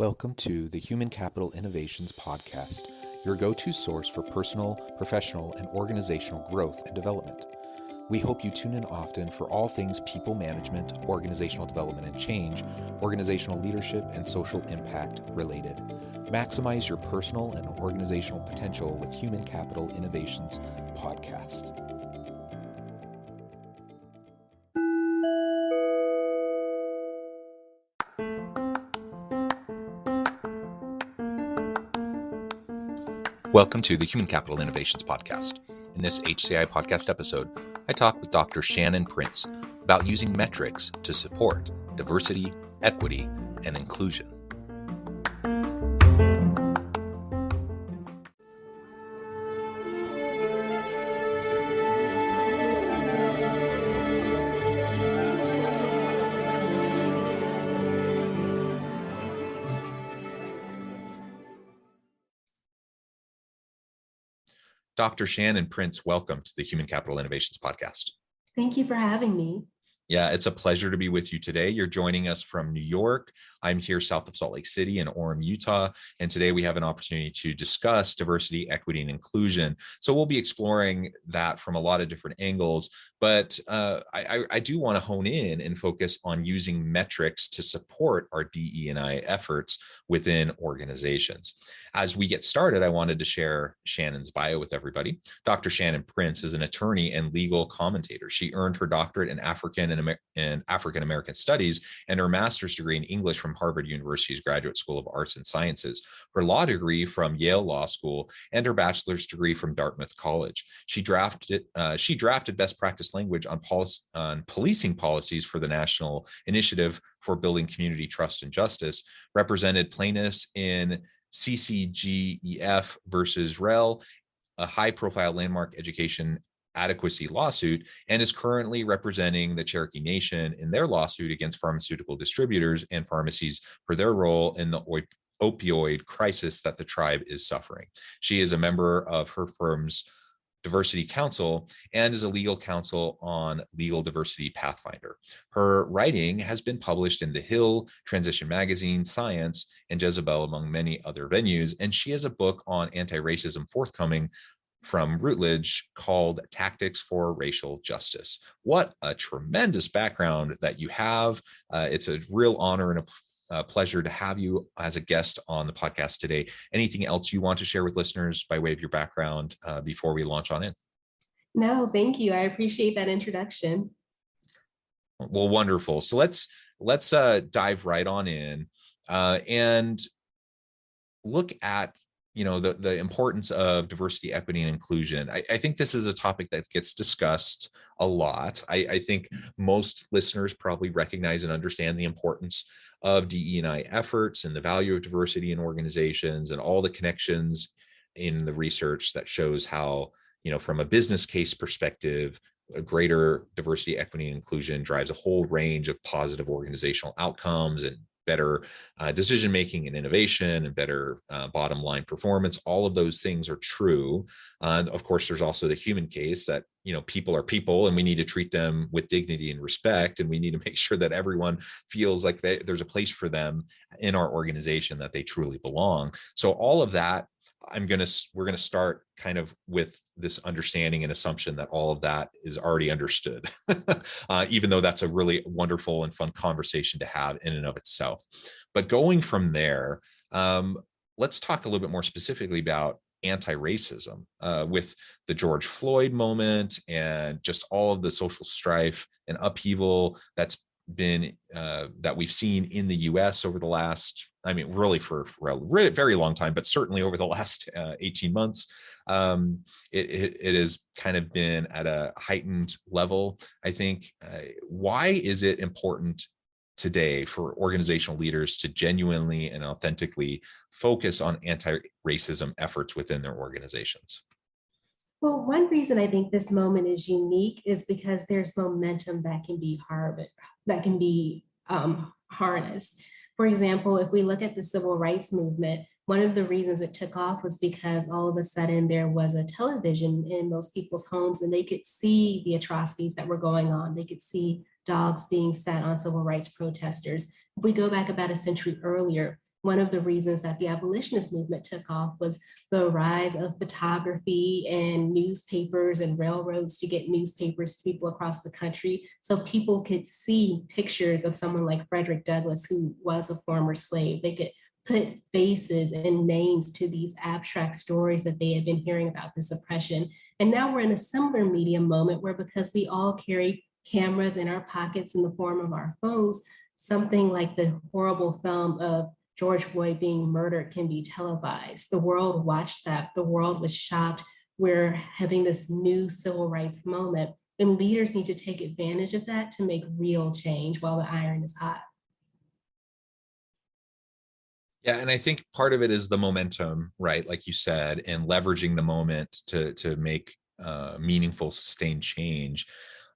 Welcome to the Human Capital Innovations Podcast, your go-to source for personal, professional, and organizational growth and development. We hope you tune in often for all things people management, organizational development and change, organizational leadership, and social impact related. Maximize your personal and organizational potential with Human Capital Innovations Podcast. Welcome to the Human Capital Innovations Podcast. In this HCI podcast episode, I talk with Dr. Shannon Prince about using metrics to support diversity, equity, and inclusion. Dr. Shannon Prince, welcome to the Human Capital Innovations Podcast. Thank you for having me. Yeah, it's a pleasure to be with you today. You're joining us from New York. I'm here south of Salt Lake City in Orem, Utah. And today we have an opportunity to discuss diversity, equity, and inclusion. So we'll be exploring that from a lot of different angles. But I do want to hone in and focus on using metrics to support our DE&I efforts within organizations. As we get started, I wanted to share Shannon's bio with everybody. Dr. Shannon Prince is an attorney and legal commentator. She earned her doctorate in African American Studies and her master's degree in English from Harvard University's Graduate School of Arts and Sciences, her law degree from Yale Law School, and her bachelor's degree from Dartmouth College. She drafted best practice language on policing policies for the National Initiative for Building Community Trust and Justice, represented plaintiffs in CCGEF versus REL, a high-profile landmark education adequacy lawsuit, and is currently representing the Cherokee Nation in their lawsuit against pharmaceutical distributors and pharmacies for their role in the opioid crisis that the tribe is suffering. She is a member of her firm's Diversity Council and is a legal counsel on Legal Diversity Pathfinder. Her writing has been published in The Hill, Transition Magazine, Science, and Jezebel, among many other venues, and she has a book on anti-racism forthcoming from Routledge called Tactics for Racial Justice. What a tremendous background that you have. It's a real honor and a pleasure to have you as a guest on the podcast today. Anything else you want to share with listeners by way of your background before we launch on in? No, thank you. I appreciate that introduction. Well, wonderful. So let's dive right on in and look at the importance of diversity, equity, and inclusion. I think this is a topic that gets discussed a lot. I think most listeners probably recognize and understand the importance of DE&I efforts and the value of diversity in organizations and all the connections in the research that shows how, from a business case perspective, a greater diversity, equity, and inclusion drives a whole range of positive organizational outcomes and better decision-making and innovation and better bottom line performance. All of those things are true. Of course, there's also the human case that, people are people and we need to treat them with dignity and respect. And we need to make sure that everyone feels like there's a place for them in our organization, that they truly belong. So all of that, we're going to start kind of with this understanding and assumption that all of that is already understood, even though that's a really wonderful and fun conversation to have in and of itself. But going from there, let's talk a little bit more specifically about anti-racism with the George Floyd moment and just all of the social strife and upheaval that's been that we've seen in the US over the last, really for a very long time, but certainly over the last 18 months, it has kind of been at a heightened level. I think, why is it important today for organizational leaders to genuinely and authentically focus on anti-racism efforts within their organizations? Well, one reason I think this moment is unique is because there's momentum that can be harnessed. For example, if we look at the civil rights movement, one of the reasons it took off was because all of a sudden there was a television in most people's homes and they could see the atrocities that were going on. They could see dogs being set on civil rights protesters. If we go back about a century earlier, one of the reasons that the abolitionist movement took off was the rise of photography and newspapers and railroads to get newspapers to people across the country so people could see pictures of someone like Frederick Douglass, who was a former slave. They could put faces and names to these abstract stories that they had been hearing about this oppression. And now we're in a similar media moment where, because we all carry cameras in our pockets in the form of our phones, something like the horrible film of George Floyd being murdered can be televised. The world watched that. The world was shocked. We're having this new civil rights moment, and leaders need to take advantage of that to make real change while the iron is hot. Yeah, and I think part of it is the momentum, right? Like you said, and leveraging the moment to make meaningful, sustained change.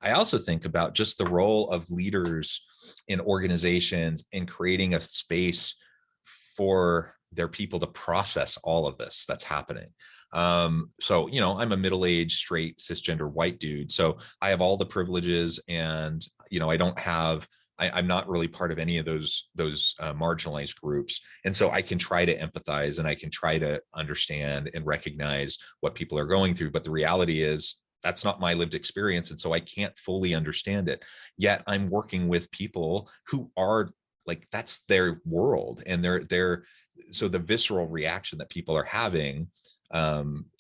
I also think about just the role of leaders in organizations in creating a space for their people to process all of this that's happening. So, I'm a middle-aged, straight, cisgender white dude. So I have all the privileges, and, I don't have, I'm not really part of any of those marginalized groups. And so I can try to empathize, and I can try to understand and recognize what people are going through. But the reality is that's not my lived experience. And so I can't fully understand it. Yet I'm working with people who are like, that's their world. And so the visceral reaction that people are having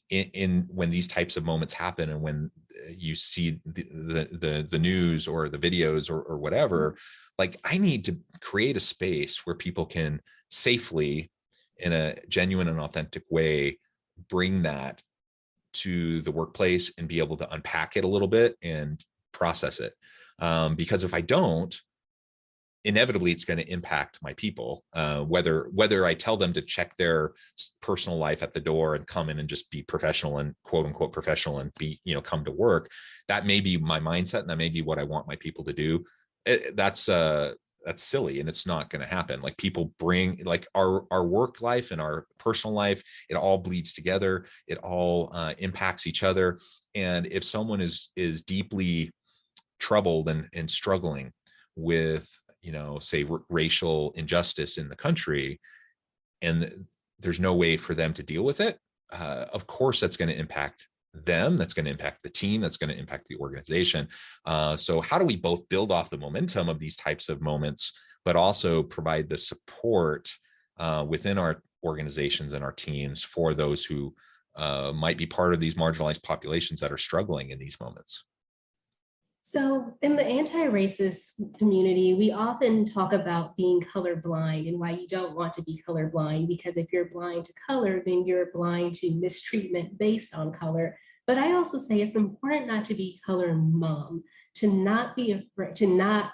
in when these types of moments happen, and when you see the news or the videos or whatever, like, I need to create a space where people can safely, in a genuine and authentic way, bring that to the workplace and be able to unpack it a little bit and process it. Because if I don't, inevitably it's going to impact my people, whether I tell them to check their personal life at the door and come in and just be professional and quote unquote professional and be, come to work. That may be my mindset, and that may be what I want my people to do. That's silly, and it's not going to happen. Like, people bring, like, our work life and our personal life, it all bleeds together. It all impacts each other. And if someone is deeply troubled and struggling with, say, racial injustice in the country, and there's no way for them to deal with it, of course that's going to impact them, that's going to impact the team, that's going to impact the organization. So how do we both build off the momentum of these types of moments, but also provide the support within our organizations and our teams for those who might be part of these marginalized populations that are struggling in these moments? So in the anti-racist community, we often talk about being colorblind and why you don't want to be colorblind, because if you're blind to color, then you're blind to mistreatment based on color. But I also say it's important not to be color mum, to not be afraid, to not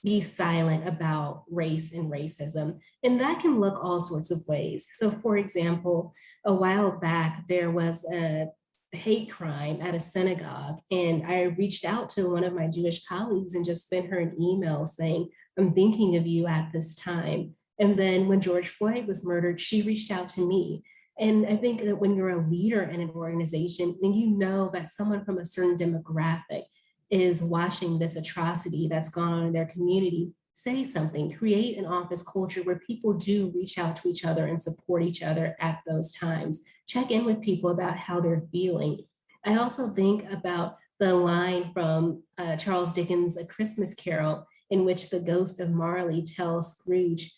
be silent about race and racism. And that can look all sorts of ways. So for example, a while back, there was a hate crime at a synagogue. And I reached out to one of my Jewish colleagues and just sent her an email saying, I'm thinking of you at this time. And then when George Floyd was murdered, she reached out to me. And I think that when you're a leader in an organization, then you know that someone from a certain demographic is watching this atrocity that's gone on in their community. Say something, create an office culture where people do reach out to each other and support each other at those times. Check in with people about how they're feeling. I also think about the line from Charles Dickens' A Christmas Carol, in which the ghost of Marley tells Scrooge,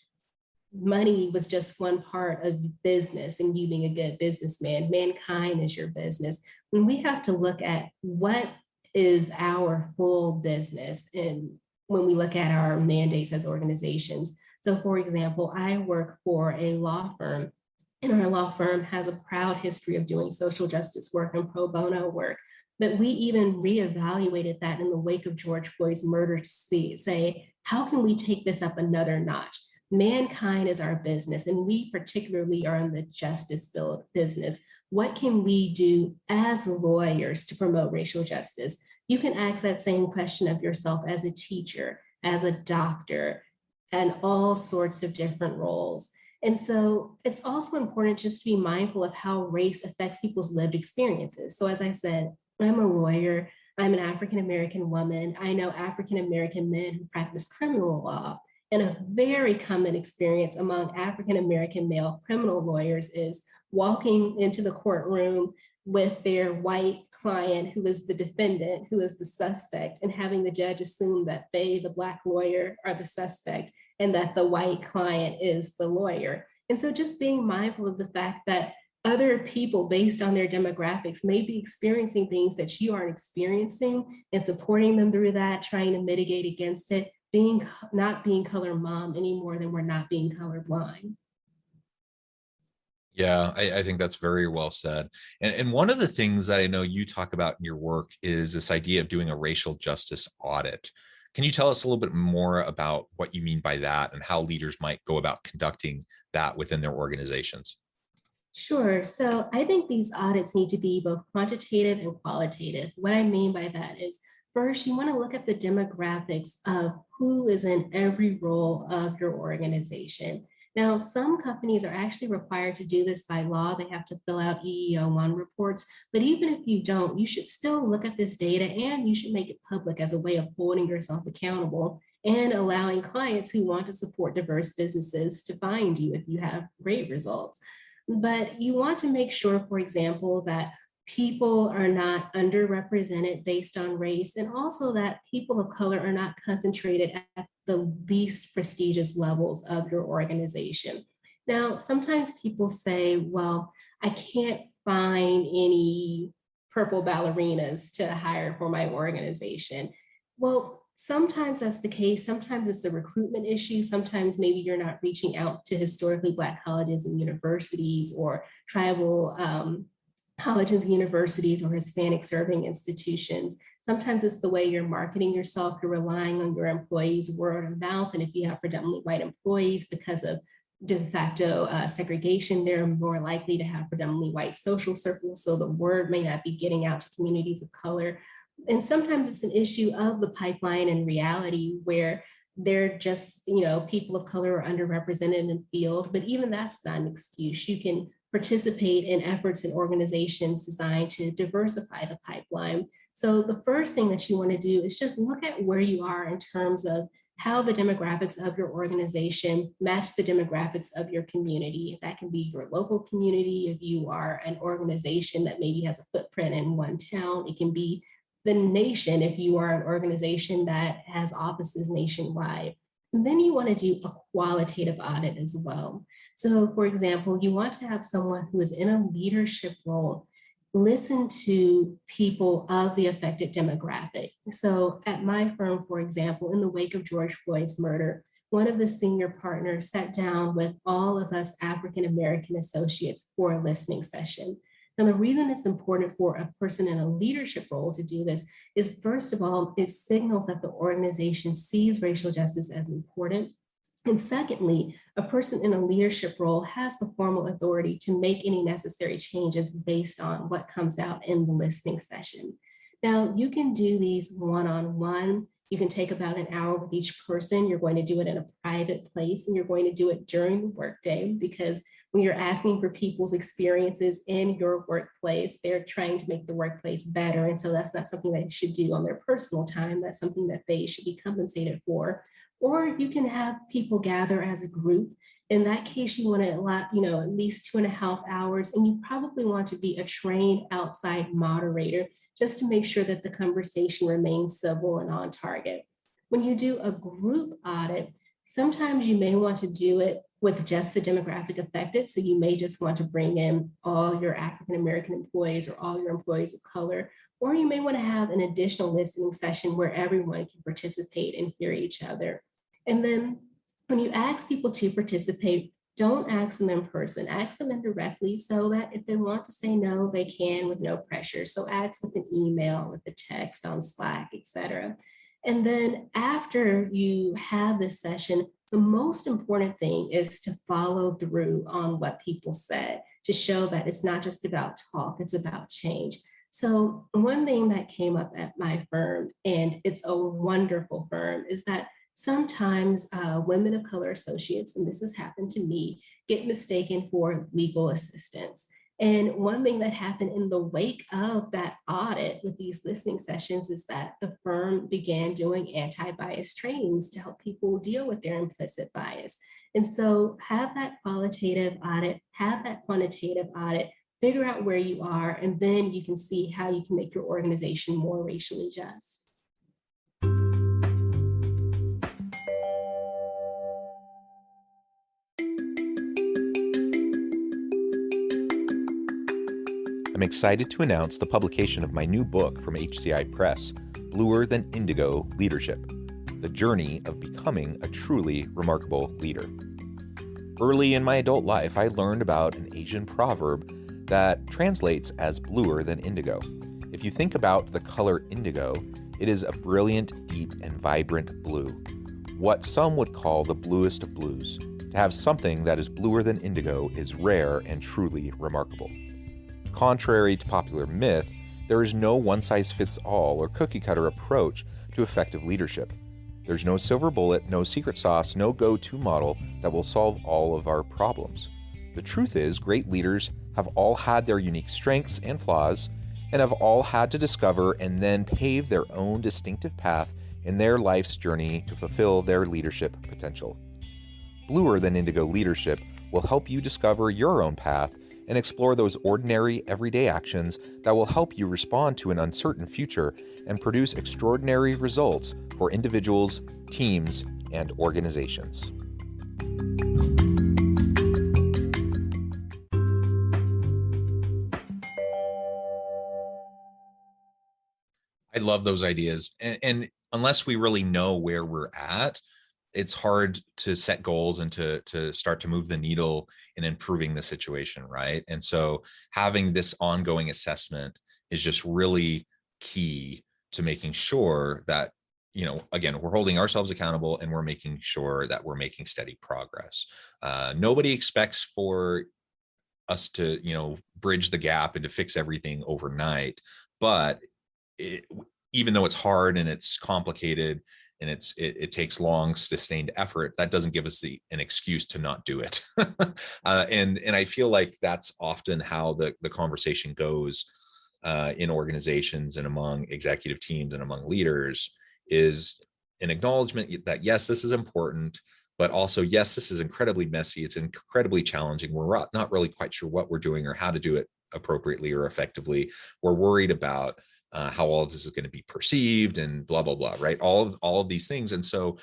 money was just one part of business and you being a good businessman. Mankind is your business. When we have to look at what is our full business, and when we look at our mandates as organizations. So for example, I work for a law firm, and our law firm has a proud history of doing social justice work and pro bono work. But we even reevaluated that in the wake of George Floyd's murder to say, how can we take this up another notch? Mankind is our business, and we particularly are in the justice business. What can we do as lawyers to promote racial justice? You can ask that same question of yourself as a teacher, as a doctor, and all sorts of different roles. And so it's also important just to be mindful of how race affects people's lived experiences. So as I said, I'm a lawyer, I'm an African-American woman, I know African-American men who practice criminal law. And a very common experience among African-American male criminal lawyers is walking into the courtroom with their white client who is the defendant, who is the suspect, and having the judge assume that they, the Black lawyer, are the suspect and that the white client is the lawyer. And so just being mindful of the fact that other people based on their demographics may be experiencing things that you aren't experiencing and supporting them through that, trying to mitigate against it, not being color mom any more than we're not being colorblind. Yeah, I think that's very well said. And one of the things that I know you talk about in your work is this idea of doing a racial justice audit. Can you tell us a little bit more about what you mean by that and how leaders might go about conducting that within their organizations? Sure. So I think these audits need to be both quantitative and qualitative. What I mean by that is, first, you want to look at the demographics of who is in every role of your organization. Now, some companies are actually required to do this by law. They have to fill out EEO-1 reports. But even if you don't, you should still look at this data and you should make it public as a way of holding yourself accountable and allowing clients who want to support diverse businesses to find you if you have great results. But you want to make sure, for example, that people are not underrepresented based on race, and also that people of color are not concentrated at the least prestigious levels of your organization. Now, sometimes people say, well, I can't find any purple ballerinas to hire for my organization. Well, sometimes that's the case. Sometimes it's a recruitment issue. Sometimes maybe you're not reaching out to historically Black colleges and universities or tribal colleges and universities or Hispanic serving institutions. Sometimes it's the way you're marketing yourself. You're relying on your employees' word of mouth. And if you have predominantly white employees, because of de facto segregation, they're more likely to have predominantly white social circles. So the word may not be getting out to communities of color. And sometimes it's an issue of the pipeline and reality where they're just, people of color are underrepresented in the field, but even that's not an excuse. You can participate in efforts and organizations designed to diversify the pipeline. So the first thing that you want to do is just look at where you are in terms of how the demographics of your organization match the demographics of your community. That can be your local community. If you are an organization that maybe has a footprint in one town, it can be the nation if you are an organization that has offices nationwide. And then you want to do a qualitative audit as well. So for example, you want to have someone who is in a leadership role listen to people of the affected demographic. So at my firm, for example, in the wake of George Floyd's murder, one of the senior partners sat down with all of us African-American associates for a listening session. Now, the reason it's important for a person in a leadership role to do this is, first of all, it signals that the organization sees racial justice as important. And secondly, a person in a leadership role has the formal authority to make any necessary changes based on what comes out in the listening session. Now, you can do these one-on-one. You can take about an hour with each person. You're going to do it in a private place, and you're going to do it during the workday, because when you're asking for people's experiences in your workplace, they're trying to make the workplace better. And so that's not something that you should do on their personal time. That's something that they should be compensated for. Or you can have people gather as a group. In that case, you want to allot, at least 2.5 hours, and you probably want to be a trained outside moderator just to make sure that the conversation remains civil and on target. When you do a group audit, sometimes you may want to do it with just the demographic affected. So you may just want to bring in all your African-American employees or all your employees of color, or you may want to have an additional listening session where everyone can participate and hear each other. And then when you ask people to participate, don't ask them in person, ask them indirectly so that if they want to say no, they can with no pressure. So ask with an email, with a text on Slack, etc. And then after you have this session, the most important thing is to follow through on what people said, to show that it's not just about talk, it's about change. So one thing that came up at my firm, and it's a wonderful firm, is that sometimes women of color associates, and this has happened to me, get mistaken for legal assistants. And one thing that happened in the wake of that audit with these listening sessions is that the firm began doing anti-bias trainings to help people deal with their implicit bias. And so have that qualitative audit, have that quantitative audit, figure out where you are, and then you can see how you can make your organization more racially just. I'm excited to announce the publication of my new book from HCI Press, Bluer Than Indigo Leadership: The Journey of Becoming a Truly Remarkable Leader. Early in my adult life, I learned about an Asian proverb that translates as bluer than indigo. If you think about the color indigo, it is a brilliant, deep, and vibrant blue, what some would call the bluest of blues. To have something that is bluer than indigo is rare and truly remarkable. Contrary to popular myth, there is no one-size-fits-all or cookie-cutter approach to effective leadership. There's no silver bullet, no secret sauce, no go-to model that will solve all of our problems. The truth is, great leaders have all had their unique strengths and flaws, and have all had to discover and then pave their own distinctive path in their life's journey to fulfill their leadership potential. Bluer Than Indigo Leadership will help you discover your own path and explore those ordinary, everyday actions that will help you respond to an uncertain future and produce extraordinary results for individuals, teams, and organizations. I love those ideas. And unless we really know where we're at, it's hard to set goals and to start to move the needle in improving the situation, right? And so having this ongoing assessment is just really key to making sure that, again, we're holding ourselves accountable and we're making sure that we're making steady progress. Nobody expects for us to, bridge the gap and to fix everything overnight, but even though it's hard and it's complicated and it takes long, sustained effort, that doesn't give us an excuse to not do it. And I feel like that's often how the conversation goes in organizations and among executive teams and among leaders, is an acknowledgement that yes, this is important, but also yes, this is incredibly messy. It's incredibly challenging. We're not really quite sure what we're doing or how to do it appropriately or effectively. We're worried about how all of this is going to be perceived and blah, blah, blah, right? All of these things. And so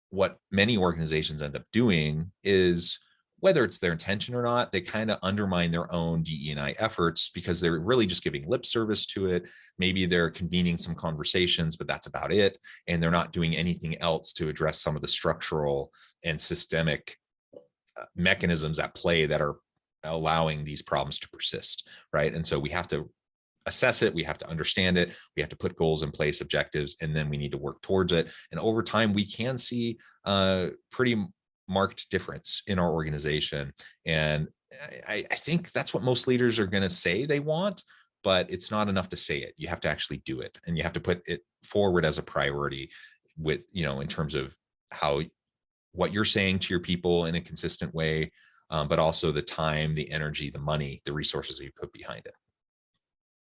what many organizations end up doing is, whether it's their intention or not, they kind of undermine their own DE&I efforts because they're really just giving lip service to it. Maybe they're convening some conversations, but that's about it. And they're not doing anything else to address some of the structural and systemic mechanisms at play that are allowing these problems to persist, right? And so we have to assess it, we have to understand it, we have to put goals in place, objectives, and then we need to work towards it. And over time, we can see pretty marked difference in our organization. And I think that's what most leaders are going to say they want, but it's not enough to say it. You have to actually do it, and you have to put it forward as a priority with, in terms of what you're saying to your people in a consistent way, but also the time, the energy, the money, the resources that you put behind it.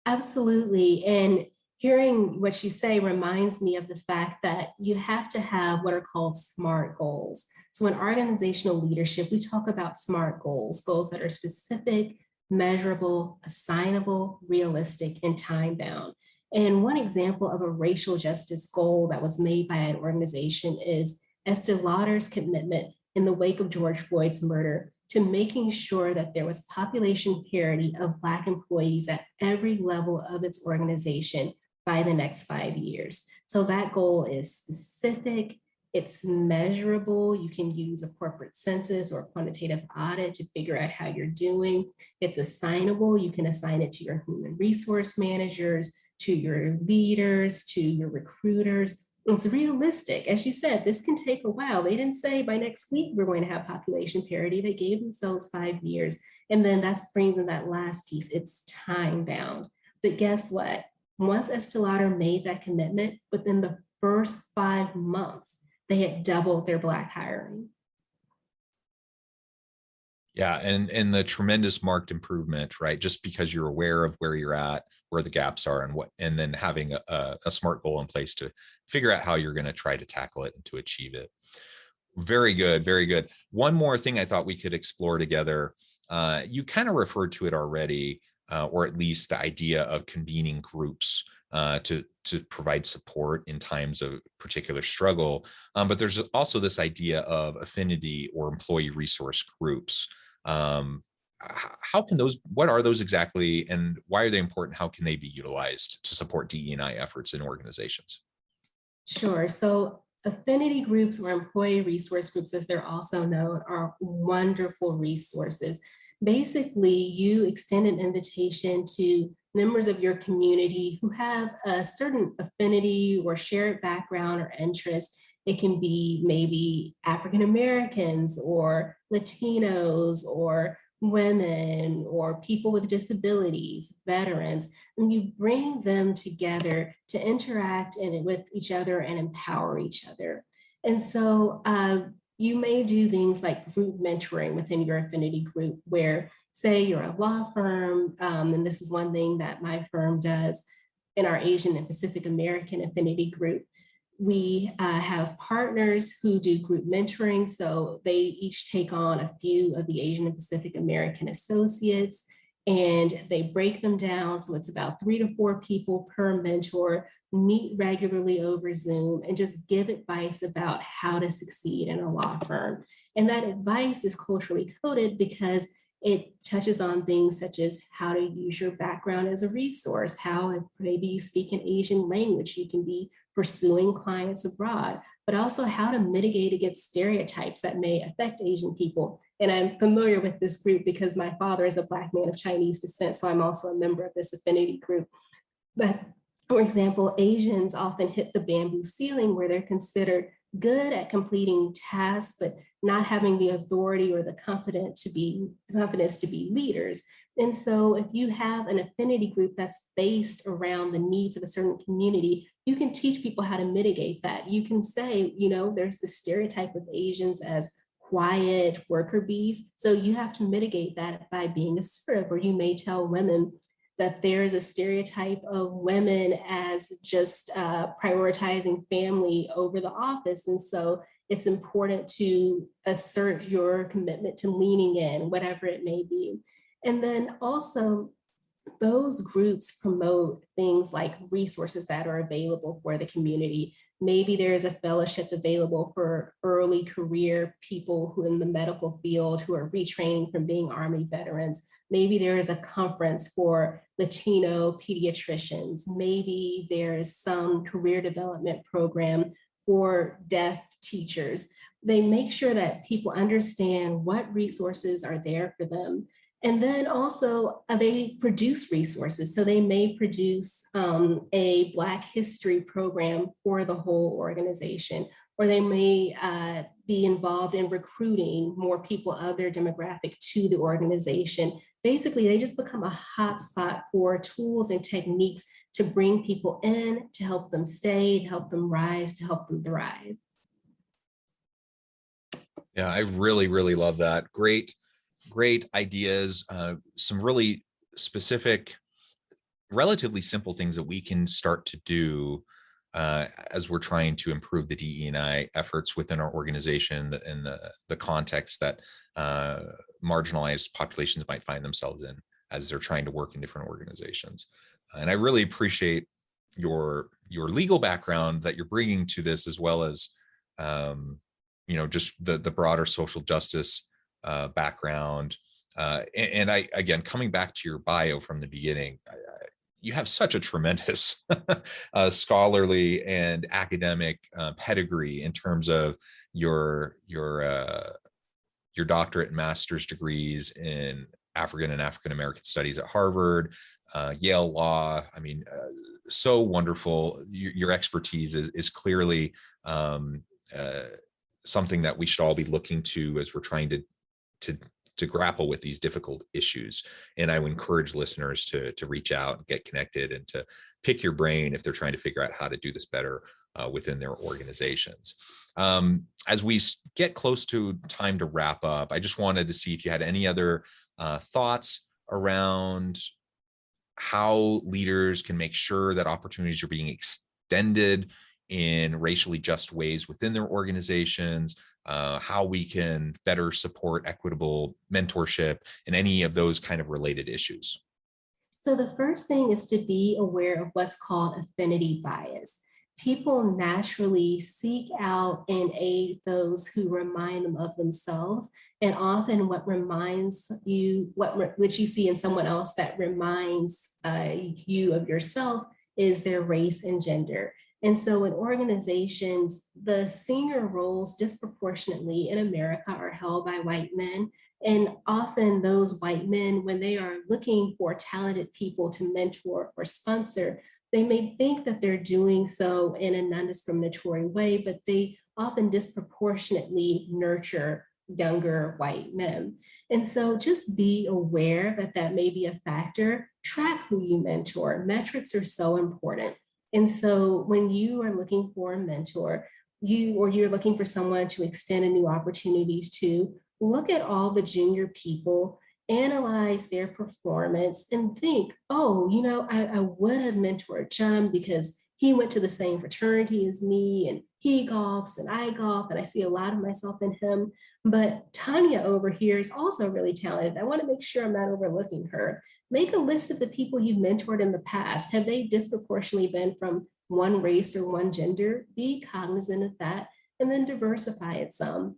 Absolutely. And hearing what you say reminds me of the fact that you have to have what are called SMART goals. So in organizational leadership, we talk about SMART goals, goals that are specific, measurable, assignable, realistic, and time-bound. And one example of a racial justice goal that was made by an organization is Estee Lauder's commitment in the wake of George Floyd's murder to making sure that there was population parity of Black employees at every level of its organization by the next 5 years. So that goal is specific, it's measurable. You can use a corporate census or quantitative audit to figure out how you're doing. It's assignable. You can assign it to your human resource managers, to your leaders, to your recruiters. It's realistic. As you said, this can take a while. They didn't say by next week we're going to have population parity. They gave themselves 5 years. And then that brings in that last piece. It's time bound. But guess what? Once Estee Lauder made that commitment, within the first 5 months, they had doubled their Black hiring. Yeah, and the tremendous marked improvement, right? Just because you're aware of where you're at, where the gaps are, and what, and then having a smart goal in place to figure out how you're going to try to tackle it and to achieve it. Very good, very good. One more thing I thought we could explore together. You kind of referred to it already, or at least the idea of convening groups to provide support in times of particular struggle. But there's also this idea of affinity or employee resource groups. How can those, what are those exactly, and why are they important? How can they be utilized to support DE&I efforts in organizations? Sure. So affinity groups or employee resource groups, as they're also known, are wonderful resources. Basically, you extend an invitation to members of your community who have a certain affinity or shared background or interest. It can be maybe African Americans or Latinos or women or people with disabilities, veterans, and you bring them together to interact with each other and empower each other. And so you may do things like group mentoring within your affinity group, where, say, you're a law firm, and this is one thing that my firm does in our Asian and Pacific American affinity group. We have partners who do group mentoring. So they each take on a few of the Asian and Pacific American associates and they break them down. So it's about 3 to 4 people per mentor, meet regularly over Zoom, and just give advice about how to succeed in a law firm. And that advice is culturally coded because it touches on things such as how to use your background as a resource, how, if maybe you speak an Asian language, you can be pursuing clients abroad, but also how to mitigate against stereotypes that may affect Asian people. And I'm familiar with this group because my father is a Black man of Chinese descent, so I'm also a member of this affinity group. But for example, Asians often hit the bamboo ceiling where they're considered good at completing tasks, but not having the authority or the confidence to be leaders. And so if you have an affinity group that's based around the needs of a certain community, you can teach people how to mitigate that. You can say, there's the stereotype of Asians as quiet worker bees. So you have to mitigate that by being assertive, or you may tell women that there's a stereotype of women as just prioritizing family over the office. And so it's important to assert your commitment to leaning in, whatever it may be. And then also, those groups promote things like resources that are available for the community. Maybe there's a fellowship available for early career people who in the medical field who are retraining from being Army veterans. Maybe there is a conference for Latino pediatricians. Maybe there's some career development program for deaf teachers. They make sure that people understand what resources are there for them. And then also they produce resources. So they may produce a Black history program for the whole organization, or they may be involved in recruiting more people of their demographic to the organization. Basically, they just become a hotspot for tools and techniques to bring people in, to help them stay, to help them rise, to help them thrive. Yeah, I really, really love that. Great ideas, some really specific, relatively simple things that we can start to do as we're trying to improve the DE&I efforts within our organization and the context that marginalized populations might find themselves in as they're trying to work in different organizations. And I really appreciate your legal background that you're bringing to this, as well as just the broader social justice background. And I, again, coming back to your bio from the beginning, you have such a tremendous scholarly and academic pedigree in terms of your doctorate and master's degrees in African and African American studies at Harvard, Yale Law. I mean, so wonderful. Your expertise is clearly something that we should all be looking to as we're trying to grapple with these difficult issues. And I would encourage listeners to reach out and get connected and to pick your brain if they're trying to figure out how to do this better within their organizations. As we get close to time to wrap up, I just wanted to see if you had any other thoughts around how leaders can make sure that opportunities are being extended in racially just ways within their organizations, how we can better support equitable mentorship, and any of those kind of related issues. So the first thing is to be aware of what's called affinity bias. People naturally seek out and aid those who remind them of themselves. And often what reminds you, what you see in someone else that reminds you of yourself is their race and gender. And so in organizations, the senior roles disproportionately in America are held by white men. And often those white men, when they are looking for talented people to mentor or sponsor, they may think that they're doing so in a non-discriminatory way, but they often disproportionately nurture younger white men. And so just be aware that that may be a factor. Track who you mentor. Metrics are so important. And so when you are looking for a mentor, you're looking for someone to extend a new opportunities to, look at all the junior people, analyze their performance, and think, oh, I would have mentored John because he went to the same fraternity as me and he golfs and I golf and I see a lot of myself in him. But Tanya over here is also really talented. I want to make sure I'm not overlooking her. Make a list of the people you've mentored in the past. Have they disproportionately been from one race or one gender? Be cognizant of that and then diversify it some.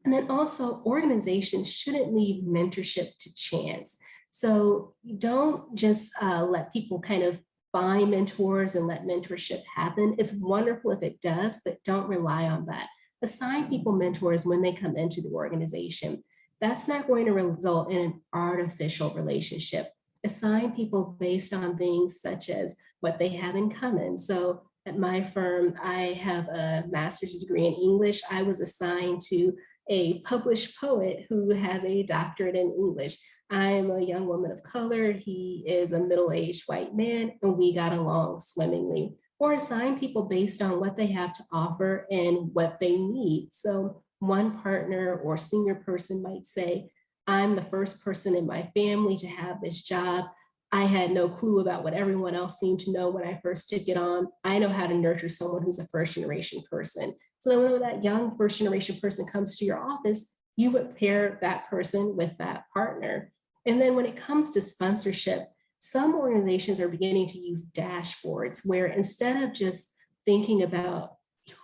And then also organizations shouldn't leave mentorship to chance. So don't just let people kind of find mentors and let mentorship happen. It's wonderful if it does, but don't rely on that. Assign people mentors when they come into the organization. That's not going to result in an artificial relationship. Assign people based on things such as what they have in common. So at my firm, I have a master's degree in English. I was assigned to a published poet who has a doctorate in English. I'm a young woman of color. He is a middle-aged white man, and we got along swimmingly. Or assign people based on what they have to offer and what they need. So one partner or senior person might say, I'm the first person in my family to have this job. I had no clue about what everyone else seemed to know when I first took it on. I know how to nurture someone who's a first generation person. So then when that young first generation person comes to your office, you would pair that person with that partner. And then when it comes to sponsorship, some organizations are beginning to use dashboards where instead of just thinking about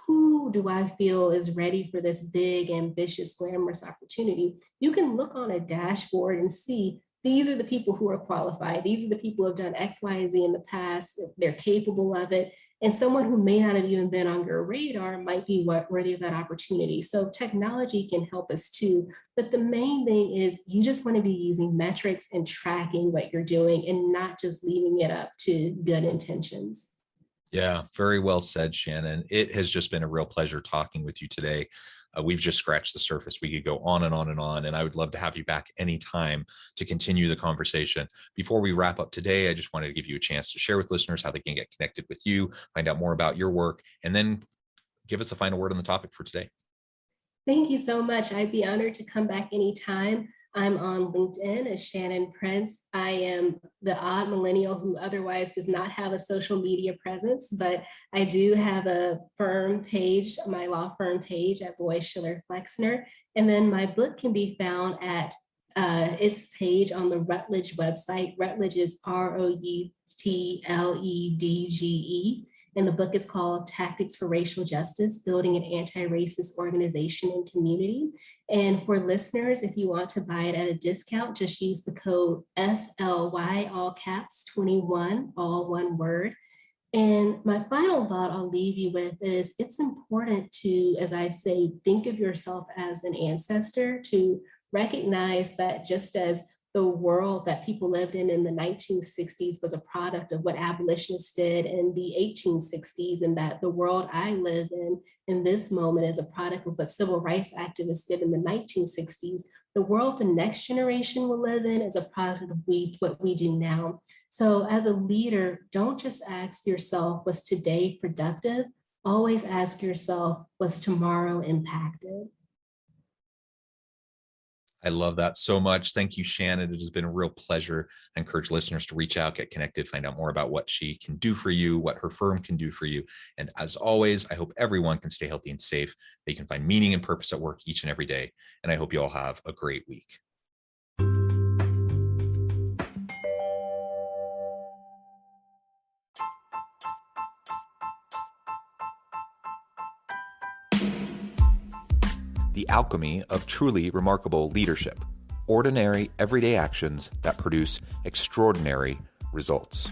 who do I feel is ready for this big, ambitious, glamorous opportunity, you can look on a dashboard and see these are the people who are qualified. These are the people who have done X, Y, and Z in the past. They're capable of it. And someone who may not have even been on your radar might be worthy of that opportunity. So technology can help us too. But the main thing is you just want to be using metrics and tracking what you're doing and not just leaving it up to good intentions. Yeah, very well said, Shannon. It has just been a real pleasure talking with you today. We've just scratched the surface. We could go on and on and on, and I would love to have you back anytime to continue the conversation. Before we wrap up today, I just wanted to give you a chance to share with listeners how they can get connected with you, find out more about your work, and then give us a final word on the topic for today. Thank you so much. I'd be honored to come back anytime. I'm on LinkedIn as Shannon Prince. I am the odd millennial who otherwise does not have a social media presence, but I do have a firm page, my law firm page at Boyce Schiller Flexner. And then my book can be found at its page on the Rutledge website. Rutledge is Routledge. And the book is called Tactics for Racial Justice, Building an Anti-Racist Organization and Community. And for listeners, if you want to buy it at a discount, just use the code FLY, all caps 21, all one word. And my final thought I'll leave you with is it's important to, as I say, think of yourself as an ancestor, to recognize that just as the world that people lived in the 1960s was a product of what abolitionists did in the 1860s, and that the world I live in this moment is a product of what civil rights activists did in the 1960s. The world the next generation will live in is a product of what we do now. So as a leader, don't just ask yourself, was today productive? always ask yourself, was tomorrow impacted? I love that so much. Thank you, Shannon. It has been a real pleasure. I encourage listeners to reach out, get connected, find out more about what she can do for you, what her firm can do for you. And as always, I hope everyone can stay healthy and safe. They can find meaning and purpose at work each and every day. And I hope you all have a great week. The alchemy of truly remarkable leadership. Ordinary, everyday actions that produce extraordinary results.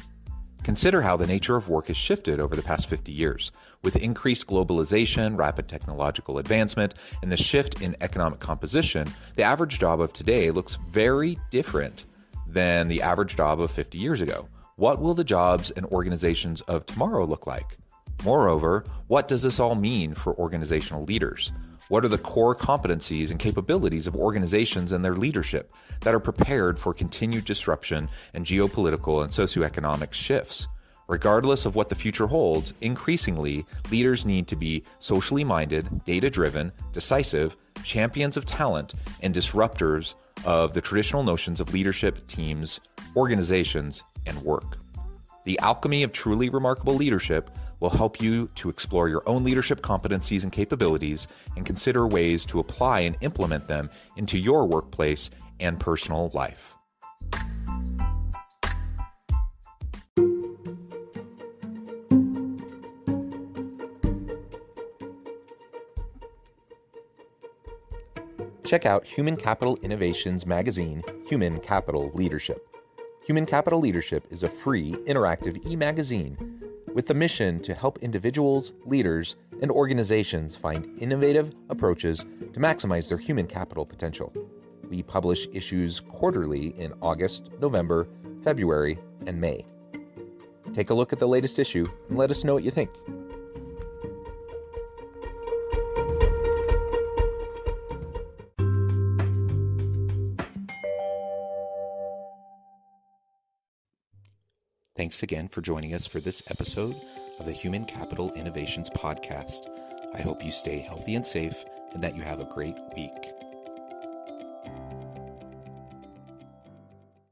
Consider how the nature of work has shifted over the past 50 years. With increased globalization, rapid technological advancement, and the shift in economic composition, the average job of today looks very different than the average job of 50 years ago. What will the jobs and organizations of tomorrow look like? Moreover, what does this all mean for organizational leaders? What are the core competencies and capabilities of organizations and their leadership that are prepared for continued disruption and geopolitical and socioeconomic shifts? Regardless of what the future holds, increasingly, leaders need to be socially minded, data-driven, decisive, champions of talent, and disruptors of the traditional notions of leadership, teams, organizations, and work. The alchemy of truly remarkable leadership will help you to explore your own leadership competencies and capabilities and consider ways to apply and implement them into your workplace and personal life. Check out Human Capital Innovations magazine, Human Capital Leadership. Human Capital Leadership is a free, interactive e-magazine with the mission to help individuals, leaders, and organizations find innovative approaches to maximize their human capital potential. We publish issues quarterly in August, November, February, and May. Take a look at the latest issue and let us know what you think. Thanks again for joining us for this episode of the Human Capital Innovations Podcast. I hope you stay healthy and safe and that you have a great week.